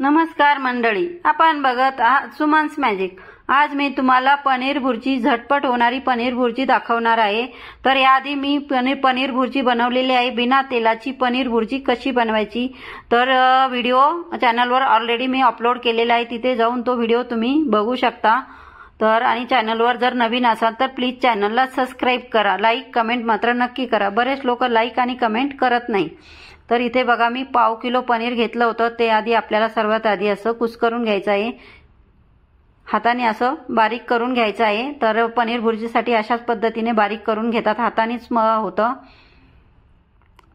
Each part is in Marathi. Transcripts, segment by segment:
नमस्कार मंडळी, आपण बघत आहात सुमन्स मॅजिक। आज मी तुम्हाला पनीर भुर्जी, झटपट होणारी पनीर भुर्जी दाखवणार आहे। तर याआधी मी पनीर भुर्जी बनवलेली आहे। बिना तेलाची पनीर भुर्जी कशी बनवायची तर व्हिडिओ चॅनलवर ऑलरेडी मी अपलोड केलेला आहे, तिथे जाऊन तो व्हिडिओ तुम्ही बघू शकता। तर आणि चॅनलवर जर नवीन असाल तर प्लीज चॅनलला सबस्क्राइब करा, लाईक कमेंट मात्र नक्की करा। बरेच लोक लाईक आणि कमेंट करत नाही। तर इथे बघा मी पाव किलो पनीर घेतलं होतं। ते आधी आपल्याला सर्वात आधी असं कुस्करून घ्यायचं आहे, हाताने असं बारीक करून घ्यायचं आहे। तर पनीर भुर्जीसाठी अशाच पद्धतीने बारीक करून घेतात, हातानेच होतं।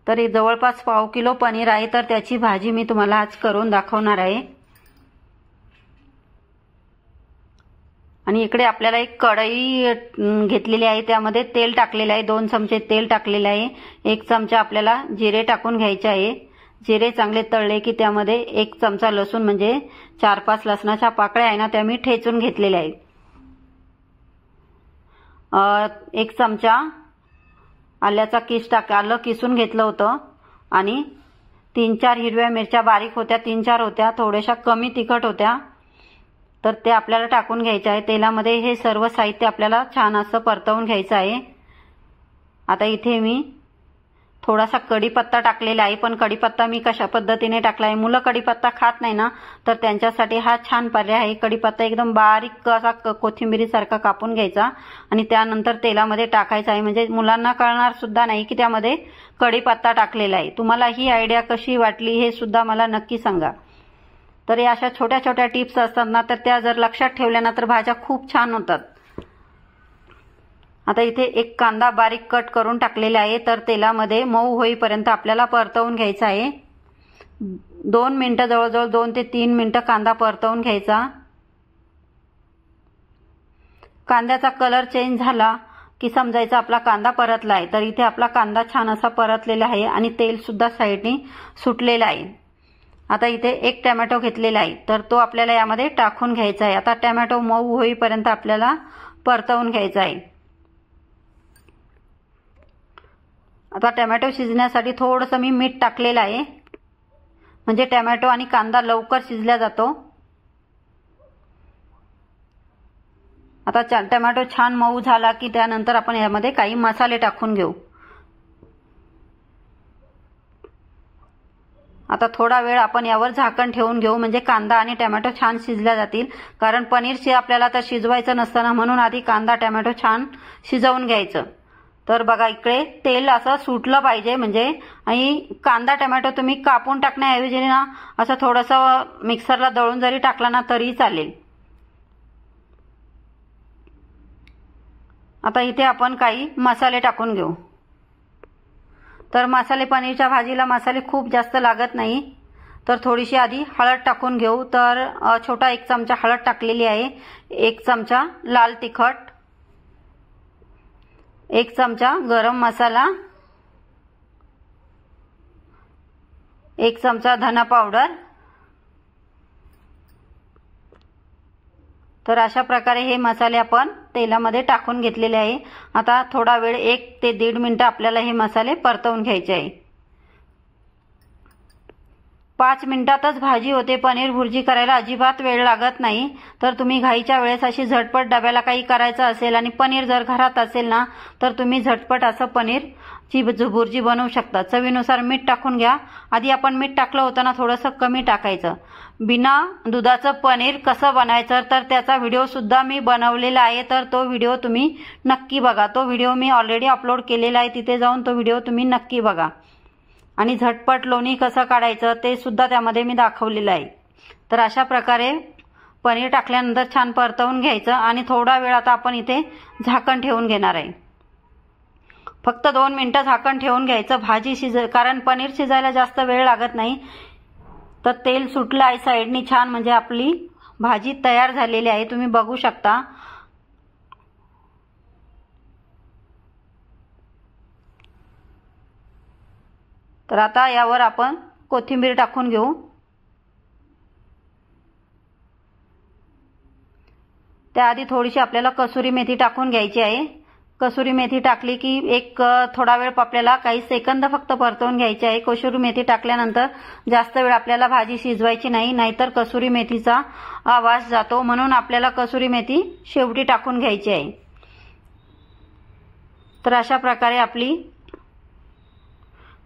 तर हे जवळपास पाव किलो पनीर आहे, तर त्याची भाजी मी तुम्हाला आज करून दाखवणार आहे। आणि इकडे आपल्याला एक कढई घेतलेली आहे, त्यामध्ये तेल टाकलेले आहे, 2 चमचे तेल टाकलेले आहे। 1 चमचा आपल्याला जिरे टाकून घ्यायचे आहे। जिरे चांगले तळले की त्यामध्ये 1 चमचा लसूण म्हणजे 4-5 लसणाच्या पाकळ्या आहे ना, त्या मी ठेचून घेतलेल्या आहेत। 1 चमचा आल्याचा किस आलं किसून घेतलं होतं आणि 3-4 हिरव्या मिरच्या बारीक होत्या, 3-4 होत्या, थोड्याशा कमी तिखट होत्या। तर ते आपल्याला टाकून घ्यायचे आहे तेलामध्ये। हे सर्व साहित्य आपल्याला छान असं परतवून घ्यायचं आहे। आता इथे मी थोडासा कढीपत्ता टाकलेला आहे, पण कढीपत्ता मी कशा पद्धतीने टाकला आहे, मुलं कढीपत्ता खात नाही ना, तर त्यांच्यासाठी हा छान पर्याय आहे। कढीपत्ता एकदम बारीक असा कोथिंबीरीसारखा कापून घ्यायचा आणि त्यानंतर तेलामध्ये टाकायचा आहे, म्हणजे मुलांना कळणार सुद्धा नाही की त्यामध्ये कढीपत्ता टाकलेला आहे। तुम्हाला ही आयडिया कशी वाटली हे सुद्धा मला नक्की सांगा। तर या अशा छोट्या छोट्या टिप्स असतात ना, तर त्या जर लक्षात ठेवल्या ना तर भाज्या खूप छान होतात। आता इथे 1 कांदा बारीक कट करून टाकलेला आहे, तर तेलामध्ये मऊ होईपर्यंत आपल्याला परतवून घ्यायचा आहे। 2 मिनिटं, जवळजवळ 2 ते 3 मिनिटं कांदा परतवून घ्यायचा। कांद्याचा कलर चेंज झाला की समजायचं आपला कांदा परतला आहे। तर इथे आपला कांदा छान असा परतलेला आहे आणि तेल सुद्धा साईडने सुटलेलं आहे। आता इथे 1 टोमॅटो घेतलेला आहे, तर तो आपल्याला यामध्ये टाकून घ्यायचा आहे। आता टोमॅटो मऊ होईपर्यंत आपल्याला परतवून घ्यायचा आहे। आता टोमॅटो शिजण्यासाठी थोडंसं मी मीठ टाकलेलं आहे, म्हणजे टोमॅटो आणि कांदा लवकर शिजला जातो। आता टोमॅटो छान मऊ झाला की त्यानंतर आपण यामध्ये काही मसाले टाकून घेऊ। आता थोडा वेळ आपण यावर झाकण ठेवून घेऊ, म्हणजे कांदा आणि टोमॅटो छान शिजल्या जातील। कारण पनीर आपल्याला तर शिजवायचं नसतं ना, म्हणून आधी कांदा टोमॅटो छान शिजवून घ्यायचं। तर बघा इकडे तेल असं सुटलं पाहिजे, म्हणजे आणि कांदा टोमॅटो तुम्ही कापून टाकण्याऐवजी ना असं थोडंसं मिक्सरला दळून जरी टाकला ना तरी चालेल। आता इथे आपण काही मसाले टाकून घेऊ। तर मसाले, पनीरच्या भाजीला मसाले खूप जास्त लागत नाही, तर थोडीशी आधी हळद टाकून घेऊ। तर छोटा 1 चमचा हळद टाकलेली आहे, 1 चमचा लाल तिखट, 1 चमचा गरम मसाला, 1 चमचा धना पावडर। तर अशा प्रकारे हे मसाले आपण तेलामध्ये टाकून घेतलेले आहे। आता थोडा वेळ 1 ते 1.5 मिनिटं आपल्याला हे मसाले परतवून घ्यायचे आहे। 5 मिनिटातच भाजी होते। पनीर भुर्जी करायला अजिबात वेळ लागत नाही। तर तुम्ही घाईच्या वेळेस अशी झटपट डब्याला काही करायचं असेल आणि पनीर जर घरात असेल ना, तर तुम्ही झटपट असं पनीरची भुर्जी बनवू शकता। चवीनुसार मीठ टाकून घ्या। आधी आपण मीठ टाकलं होतं ना, थोडंसं कमी टाकायचं। बिना दुधाचं पनीर कसं बनायचं तर त्याचा व्हिडिओ सुद्धा मी बनवलेला आहे, तर तो व्हिडिओ तुम्ही नक्की बघा। तो व्हिडिओ मी ऑलरेडी अपलोड केलेला आहे, तिथे जाऊन तो व्हिडिओ तुम्ही नक्की बघा। आणि झटपट लोणी कसं काढायचं ते सुद्धा त्यामध्ये मी दाखवलेलं आहे। तर अशा प्रकारे पनीर टाकल्यानंतर छान परतवून घ्यायचं आणि थोडा वेळ आता आपण इथे झाकण ठेवून घेणार आहे। फक्त 2 मिनिटं झाकण ठेवून घ्यायचं भाजी कारण पनीर शिजायला जास्त वेळ लागत नाही। तर तेल सुटलं आहे साईडनी छान, म्हणजे आपली भाजी तयार झालेली आहे, तुम्ही बघू शकता। तर आता यावर आपण कोथिंबीर टाकून घेऊ। त्याआधी थोडीशी आपल्याला कसुरी मेथी टाकून घ्यायची आहे। कसुरी मेथी टाकली की एक थोडा वेळ आपल्याला काही सेकंद फक्त परतवून घ्यायची आहे. कसुरी मेथी टाकल्यानंतर जास्त वेळ आपल्याला भाजी शिजवायची नाही, नाहीतर कसुरी मेथीचा वास जातो. म्हणून आपल्याला कसुरी मेथी शेवटी टाकून घ्यायची आहे. तर अशा प्रकारे आपली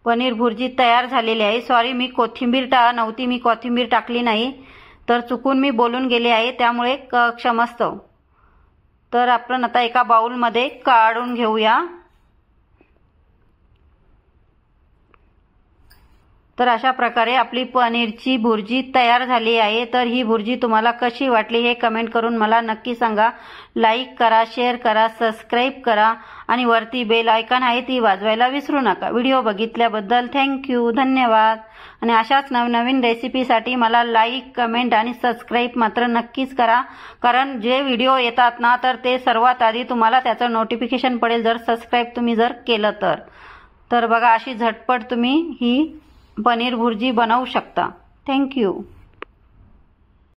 पनीर भुर्जी तयार झालेली आहे. सॉरी, मी कोथिंबीर नव्हती, मी कोथिंबीर टाकली नाही, तर चुकून मी बोलून गेले आहे, त्यामुळे क्षमस्व. तर आपण आता एका बाउलमध्ये काढून घेऊया. तर अशा प्रकारे आपली पनीरची भुर्जी तयार झाली आहे. तर ही भुर्जी तुम्हाला कशी वाटली हे कमेंट करून मला नक्की सांगा. लाईक करा, शेअर करा, सबस्क्राईब करा आणि वरती बेल आयकॉन आहे ती वाजवायला विसरू नका. व्हिडिओ बघितल्याबद्दल थँक्यू, धन्यवाद. आणि अशाच नवनवीन रेसिपीसाठी मला लाईक, कमेंट आणि सबस्क्राईब मात्र नक्कीच करा, कारण जे व्हिडिओ येतात ना तर ते सर्वात आधी तुम्हाला त्याचं नोटिफिकेशन पडेल जर सबस्क्राईब तुम्ही जर केलं तर. बघा, अशी झटपट तुम्ही ही पनीर भुर्जी बनवू शकता. थँक्यू.